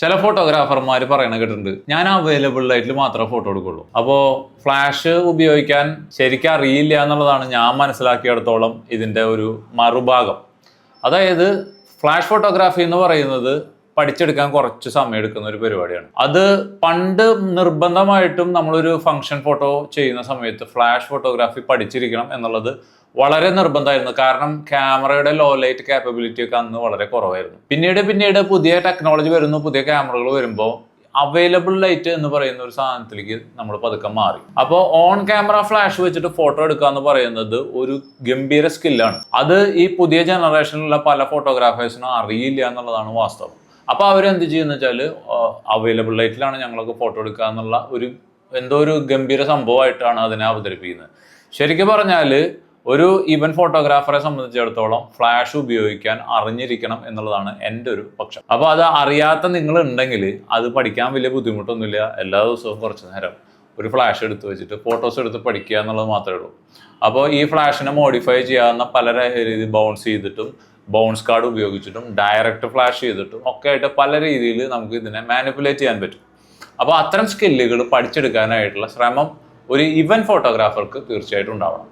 ചില ഫോട്ടോഗ്രാഫർമാർ പറയണ കേട്ടിട്ടുണ്ട്, ഞാൻ അവൈലബിൾ ആയിട്ട് മാത്രമേ ഫോട്ടോ എടുക്കുള്ളൂ. അപ്പോൾ ഫ്ലാഷ് ഉപയോഗിക്കാൻ ശരിക്കും അറിയില്ല എന്നുള്ളതാണ് ഞാൻ മനസ്സിലാക്കിയിടത്തോളം ഇതിൻ്റെ ഒരു മറുഭാഗം. അതായത് ഫ്ലാഷ് ഫോട്ടോഗ്രാഫി എന്ന് പറയുന്നത് പഠിച്ചെടുക്കാൻ കുറച്ച് സമയം എടുക്കുന്ന ഒരു പരിപാടിയാണ്. അത് പണ്ട് നിർബന്ധമായിട്ടും നമ്മളൊരു ഫംഗ്ഷൻ ഫോട്ടോ ചെയ്യുന്ന സമയത്ത് ഫ്ലാഷ് ഫോട്ടോഗ്രാഫി പഠിച്ചിരിക്കണം എന്നുള്ളത് വളരെ നിർബന്ധമായിരുന്നു. കാരണം ക്യാമറയുടെ ലോ ലൈറ്റ് കാപ്പബിലിറ്റി ഒക്കെ അന്ന് വളരെ കുറവായിരുന്നു. പിന്നീട് പുതിയ ടെക്നോളജി വരുന്നു, പുതിയ ക്യാമറകൾ വരുമ്പോൾ അവൈലബിൾ ലൈറ്റ് എന്ന് പറയുന്ന ഒരു സാധനത്തിലേക്ക് നമ്മൾ പതുക്കെ മാറി. അപ്പോൾ ഓൺ ക്യാമറ ഫ്ലാഷ് വെച്ചിട്ട് ഫോട്ടോ എടുക്കുക എന്ന് പറയുന്നത് ഒരു ഗംഭീര സ്കില്ലാണ്. അത് ഈ പുതിയ ജനറേഷനിലുള്ള പല ഫോട്ടോഗ്രാഫേഴ്സിനും അറിയില്ല എന്നുള്ളതാണ് വാസ്തവം. അപ്പോൾ അവരെന്ത് ചെയ്യുന്ന വെച്ചാൽ അവൈലബിൾ ലൈറ്റിലാണ് ഞങ്ങളൊക്കെ ഫോട്ടോ എടുക്കുക എന്നുള്ള എന്തോ ഒരു ഗംഭീര സംഭവമായിട്ടാണ് അതിനെ അവതരിപ്പിക്കുന്നത്. ശരിക്കും പറഞ്ഞാൽ ഒരു ഈവൻ ഫോട്ടോഗ്രാഫറെ സംബന്ധിച്ചിടത്തോളം ഫ്ലാഷ് ഉപയോഗിക്കാൻ അറിഞ്ഞിരിക്കണം എന്നുള്ളതാണ് എൻ്റെ ഒരു പക്ഷം. അപ്പോൾ അത് അറിയാത്ത നിങ്ങളുണ്ടെങ്കിൽ അത് പഠിക്കാൻ വലിയ ബുദ്ധിമുട്ടൊന്നുമില്ല. എല്ലാ ദിവസവും കുറച്ച് നേരം ഒരു ഫ്ലാഷ് എടുത്ത് വെച്ചിട്ട് ഫോട്ടോസ് എടുത്ത് പഠിക്കുക എന്നുള്ളത് മാത്രമേ ഉള്ളൂ. അപ്പോൾ ഈ ഫ്ലാഷിനെ മോഡിഫൈ ചെയ്യാവുന്ന പല രീതി ബൗൺസ് ചെയ്തിട്ടും ബൗൺസ് കാർഡ് ഉപയോഗിച്ചിട്ടും ഡയറക്റ്റ് ഫ്ലാഷ് ചെയ്തിട്ടും ഒക്കെ ആയിട്ട് പല രീതിയിൽ നമുക്ക് ഇതിനെ മാനിപ്പുലേറ്റ് ചെയ്യാൻ പറ്റും. അപ്പോൾ അത്തരം സ്കില്ലുകൾ പഠിച്ചെടുക്കാനായിട്ടുള്ള ശ്രമം ഒരു ഇവന്റ് ഫോട്ടോഗ്രാഫർക്ക് തീർച്ചയായിട്ടും ഉണ്ടാവണം.